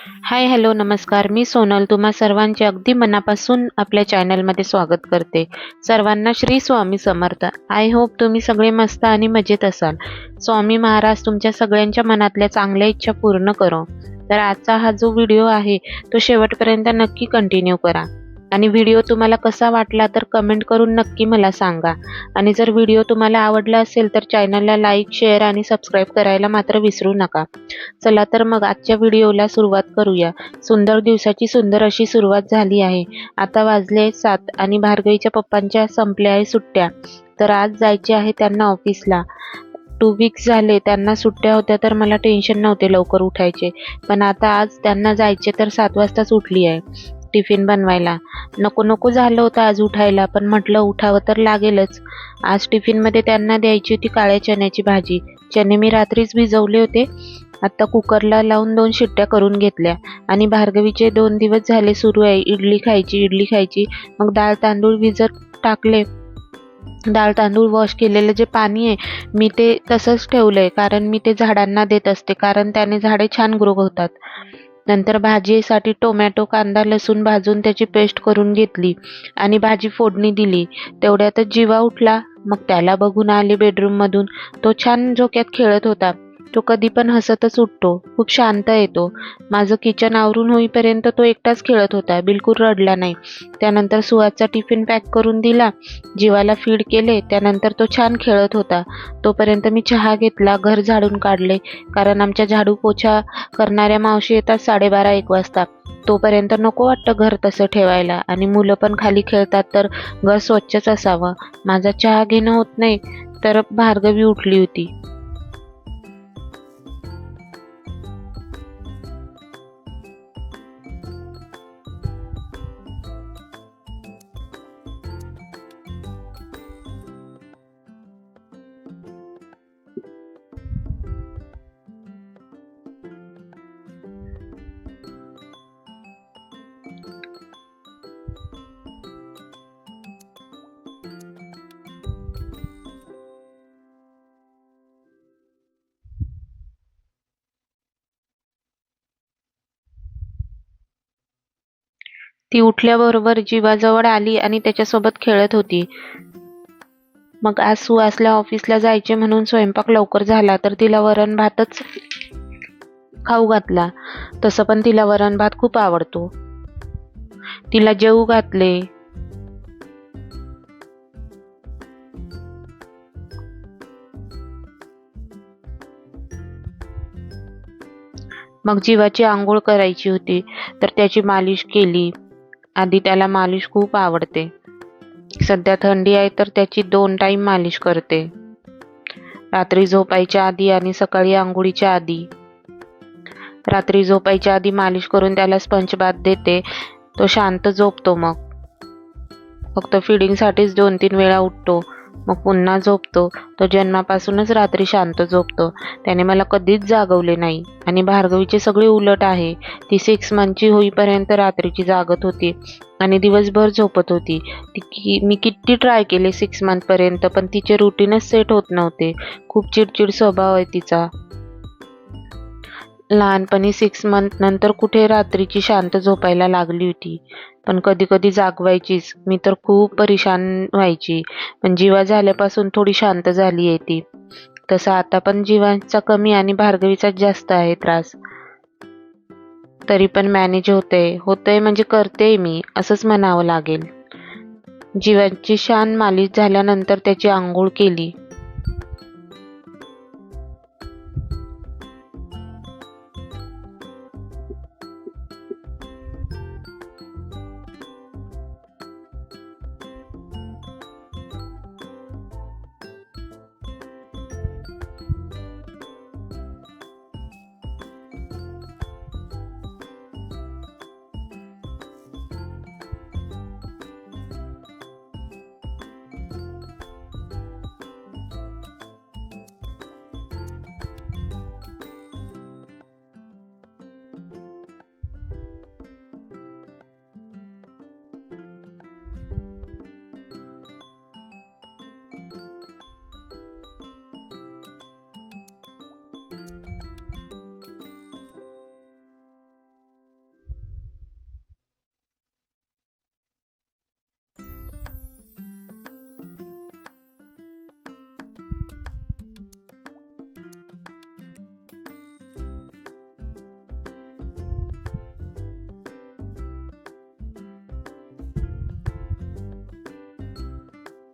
हाय, hello, नमस्कार. मी सोनल तुम्हा सर्वांचे अगदी मनापासून आपल्या चॅनलमध्ये स्वागत करते. सर्वांना श्री स्वामी समर्थ. आय होप तुम्ही सगळे मस्त आणि मजेत असाल. स्वामी महाराज तुमच्या सगळ्यांच्या मनातल्या चांगल्या इच्छा पूर्ण करो. तर आजचा हा जो व्हिडिओ आहे तो शेवटपर्यंत नक्की कंटिन्यू करा. आणि व्हिडिओ तुम्हाला कसा वाटला तर कमेंट करून नक्की मला सांगा. आणि जर व्हिडिओ तुम्हाला आवडला असेल तर चॅनलला लाईक, शेअर आणि सबस्क्राईब करायला मात्र विसरू नका. चला तर मग आजच्या व्हिडिओला सुरुवात करूया. सुंदर दिवसाची सुंदर अशी सुरुवात झाली आहे. आता वाजले 7 आणि भार्गवीच्या पप्पांच्या संपल्या आहे सुट्ट्या. तर आज जायचे आहे त्यांना ऑफिसला. 2 वीक्स झाले त्यांना सुट्ट्या होत्या तर मला टेन्शन नव्हते लवकर उठायचे. पण आता आज त्यांना जायचे तर 7 वाजताच उठली आहे टिफिन बनवायला. नको नको झालं होतं आज उठायला, पण म्हटलं उठावं तर लागेलच. आज टिफिनमध्ये त्यांना द्यायची होती काळ्या चण्याची भाजी. चणे मी रात्रीच भिजवले होते. आता कुकरला लावून 2 शिट्ट्या करून घेतल्या. आणि भार्गवीचे 2 दिवस झाले सुरू आहे इडली खायची इडली खायची. मग डाळ तांदूळ भिजत टाकले. डाळ तांदूळ वॉश केलेलं जे पाणी आहे मी ते तसंच ठेवलंय, कारण मी ते झाडांना देत असते, कारण त्याने झाडे छान ग्रो होतात. नंतर भाजीसाठी टोमॅटो, कांदा, लसूण भाजून त्याची पेस्ट करून घेतली आणि भाजी फोडणी दिली. तेवढ्यातच जीवा उठला. मग त्याला बघून आले बेडरूममधून. तो छान झोक्यात खेळत होता. तो कधी पण हसतच उठतो. खूप शांत आहे तो. माझं किचन आवरून होईपर्यंत तो एकटाच खेळत होता. बिलकुल रडला नाही. त्यानंतर सुहासचा टिफिन पॅक करून दिला. जीवाला फीड केले. त्यानंतर तो छान खेळत होता. तोपर्यंत मी चहा घेतला. घर झाडून काढले, कारण आमच्या झाडू पोछा करणाऱ्या मावशी येतात 12:30-1 वाजता. तोपर्यंत नको वाटतं घर तसं ठेवायला. आणि मुलं पण खाली खेळतात तर घर स्वच्छच असावं. माझा चहा घेणं होत नाही तर भार्गवी उठली होती. ती उठल्याबरोबर जीवाजवळ आली आणि त्याच्यासोबत खेळत होती. मग आज सुहासला ऑफिसला जायचे म्हणून स्वयंपाक लवकर झाला तर तिला वरण भातच खाऊ घातला. तसं पण तिला वरण भात खूप आवडतो. तिला जेवू घातले. मग जीवाची अंघोळ करायची होती तर त्याची मालिश केली. आधी त्याला मालिश खूप आवडते. सध्या थंडी आहे तर त्याची 2 टाइम मालिश करते. रात्री झोपायच्या आधी आणि सकाळी अंघोळीच्या आधी. रात्री झोपायच्या आधी मालिश करून त्याला स्पंज बाथ देते. तो शांत झोपतो. मग फक्त फीडिंगसाठीच 2-3 वेळा उठतो. मग पुन्हा झोपतो. तो जन्मापासूनच रात्री शांत झोपतो. त्याने मला कधीच जागवले नाही. आणि भार्गवीचे सगळे उलट आहे. ती 6 मंथची होईपर्यंत रात्रीची जागत होती आणि दिवसभर झोपत होती. मी किती ट्राय केले 6 मंथपर्यंत, पण तिचे रुटीनच सेट होत नव्हते. खूप चिडचिड स्वभाव आहे तिचा. लहानपणी 6 मंथ नंतर कुठे रात्रीची शांत झोपायला लागली होती. पण कधी कधी जागवायचीच. मी तर खूप परेशान व्हायची. पण जीवा झाल्यापासून थोडी शांत झाली आहे ती. तसं आता पण जीवाचा कमी आणि भार्गवीचाच जास्त आहे त्रास. तरी पण मॅनेज होतंय. होतंय म्हणजे करतेय मी असंच म्हणावं लागेल. जीवाची छान मालिश झाल्यानंतर त्याची अंघोळ केली.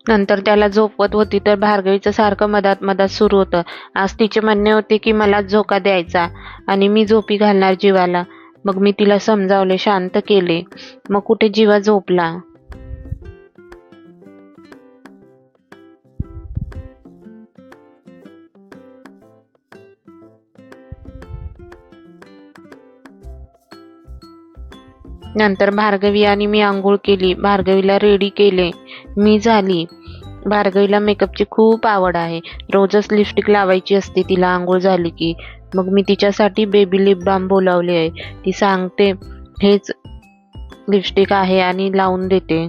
नंतर त्याला झोपवत होती तर भार्गवीचं सारखं मधात मधात सुरू होतं. आज तिचे म्हणणे होते की मलाच झोका द्यायचा आणि मी झोपी घालणार जीवाला. मग मी तिला समजावले, शांत केले. मग कुठे जीवा झोपला. नंतर भार्गवी आणि मी आंघोळ केली. भार्गवीला रेडी केले. मी झाली. भार्गवीला मेकअपची खूप आवड आहे. रोजच लिपस्टिक लावायची असते तिला आंघोळ झाली की. मग मी तिच्यासाठी बेबी लिप बाम बोलावले आहे. ती सांगते हेच लिपस्टिक आहे आणि लावून देते.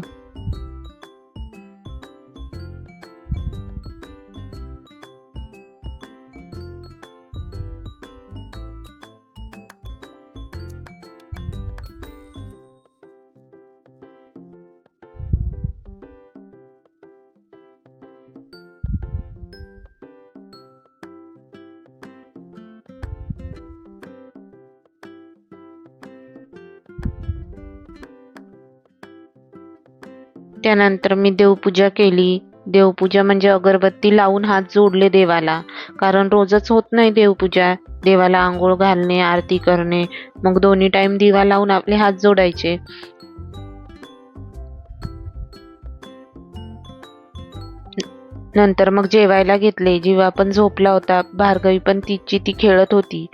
त्यानंतर मी देवपूजा केली. देवपूजा म्हणजे अगरबत्ती लावून हात जोडले देवाला. कारण रोजच होत नाही देवपूजा. देवाला आंघोळ घालणे, आरती करणे. मग दोन्ही टाइम दिवा लावून आपले हात जोडायचे. नंतर मग जेवायला घेतले. जीवा पण झोपला होता. भार्गवी पण तिची ती खेळत होती.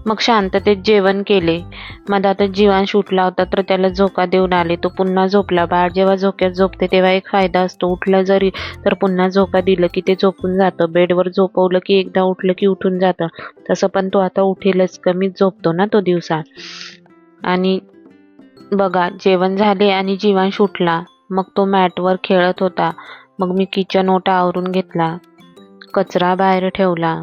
मग शांततेत जेवण केले. मधातच जीवांश उठला होता तर त्याला झोका देऊन आले. तो पुन्हा झोपला. बाळ जेव्हा झोक्यात झोपते तेव्हा एक फायदा असतो. उठलं जरी तर पुन्हा झोका दिलं की ते झोपून जातं. बेडवर झोपवलं की एकदा उठलं की उठून जातं. तसं पण तो आता उठेलच. कमीच झोपतो ना तो दिवसा. आणि बघा, जेवण झाले आणि जीवांश उठला. मग तो मॅटवर खेळत होता. मग मी किचन ओटा आवरून घेतला. कचरा बाहेर ठेवला.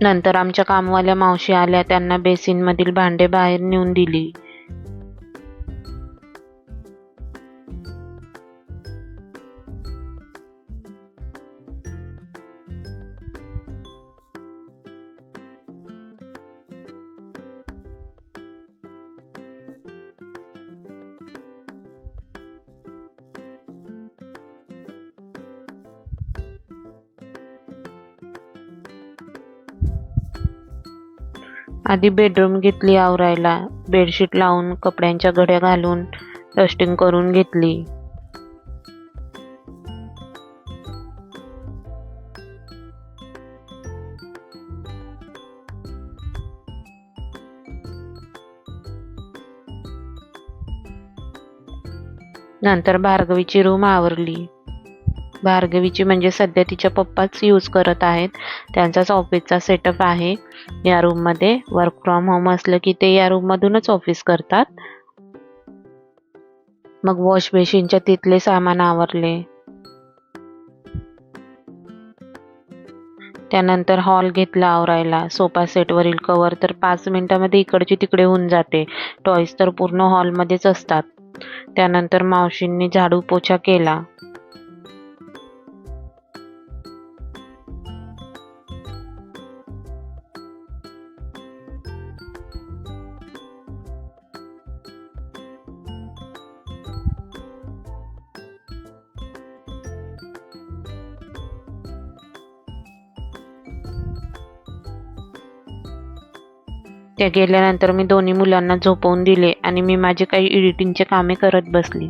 नंतर आमच्या कामवाल्या मावशी आल्या. त्यांना बेसिनमधील भांडे बाहेर नेऊन दिली. आधी बेडरूम घेतली आवरायला. बेडशीट लावून, कपड्यांच्या घड्या घालून, डस्टिंग करून घेतली. नंतर भार्गवीची रूम आवरली. भार्गवीची म्हणजे सध्या तिच्या पप्पाच यूज करत आहेत. त्यांचाच ऑफिसचा सेटअप आहे या रूममध्ये. वर्क फ्रॉम होम असलं की ते या रूममधूनच ऑफिस करतात. मग वॉश बेसिनच्या तिथले सामान आवरले. त्यानंतर हॉल घेतला आवरायला. सोफा सेटवरील कवर तर 5 मिनिटामध्ये इकडची तिकडे होऊन जाते. टॉयज तर पूर्ण हॉलमध्येच असतात. त्यानंतर मावशींनी झाडू पोछा केला. त्या गेल्यानंतर मी दोन्ही मुलांना झोपवून दिले आणि मी माझे काही एडिटिंगचे कामे करत बसली.